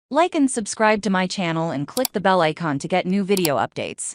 Like and subscribe to my channel and click the bell icon to get new video updates.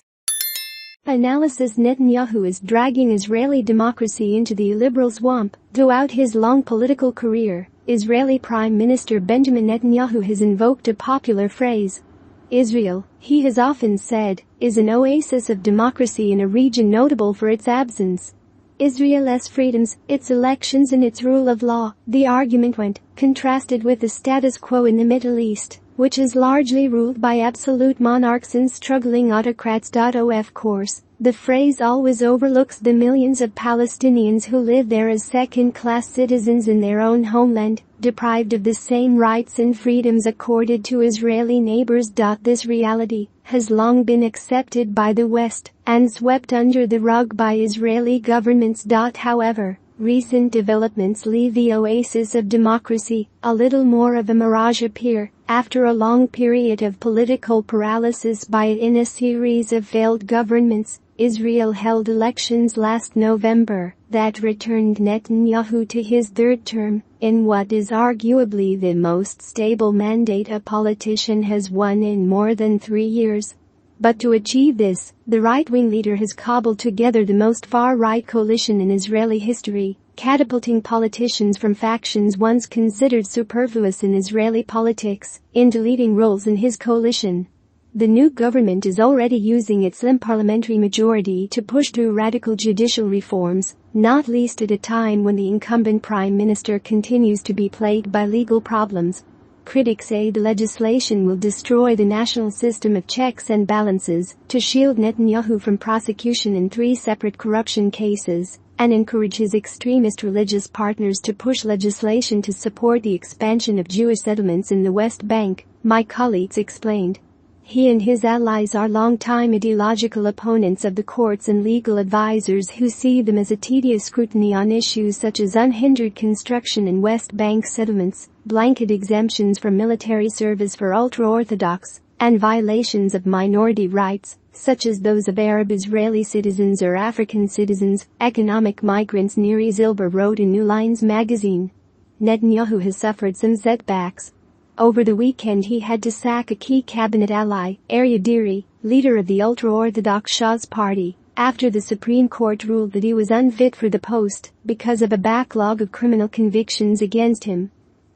Analysis: Netanyahu is dragging Israeli democracy into the illiberal swamp. Throughout his long political career, Israeli Prime Minister Benjamin Netanyahu has invoked a popular phrase. Israel, he has often said, is an oasis of democracy in a region notable for its absence. Israel's freedoms, its elections and its rule of law, the argument went, contrasted with the status quo in the Middle East, which is largely ruled by absolute monarchs and struggling autocrats. Of course, the phrase always overlooks the millions of Palestinians who live there as second-class citizens in their own homeland, deprived of the same rights and freedoms accorded to Israeli neighbors. This reality has long been accepted by the West and swept under the rug by Israeli governments. However, recent developments leave the oasis of democracy a little more of a mirage appear. After a long period of political paralysis in a series of failed governments, Israel held elections last November that returned Netanyahu to his third term, in what is arguably the most stable mandate a politician has won in more than 3 years. But to achieve this, the right-wing leader has cobbled together the most far-right coalition in Israeli history, catapulting politicians from factions once considered superfluous in Israeli politics into leading roles in his coalition. The new government is already using its slim parliamentary majority to push through radical judicial reforms, not least at a time when the incumbent prime minister continues to be plagued by legal problems. Critics say the legislation will destroy the national system of checks and balances to shield Netanyahu from prosecution in 3 separate corruption cases, and encourage his extremist religious partners to push legislation to support the expansion of Jewish settlements in the West Bank, my colleagues explained. He and his allies are long-time ideological opponents of the courts and legal advisors who see them as a tedious scrutiny on issues such as unhindered construction in West Bank settlements, blanket exemptions from military service for ultra-Orthodox, and violations of minority rights, such as those of Arab Israeli citizens or African citizens, economic migrants. Neri Zilber wrote in New Lines magazine. Netanyahu has suffered some setbacks. Over the weekend he had to sack a key cabinet ally, Aryeh Deri, leader of the ultra-Orthodox Shas party, after the Supreme Court ruled that he was unfit for the post because of a backlog of criminal convictions against him.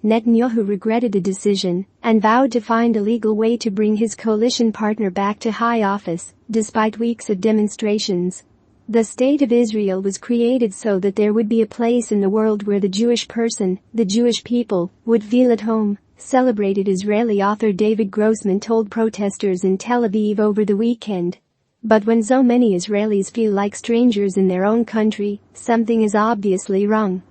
Netanyahu regretted the decision and vowed to find a legal way to bring his coalition partner back to high office, despite weeks of demonstrations. The State of Israel was created so that there would be a place in the world where the Jewish person, the Jewish people, would feel at home, celebrated Israeli author David Grossman told protesters in Tel Aviv over the weekend. But when so many Israelis feel like strangers in their own country, something is obviously wrong.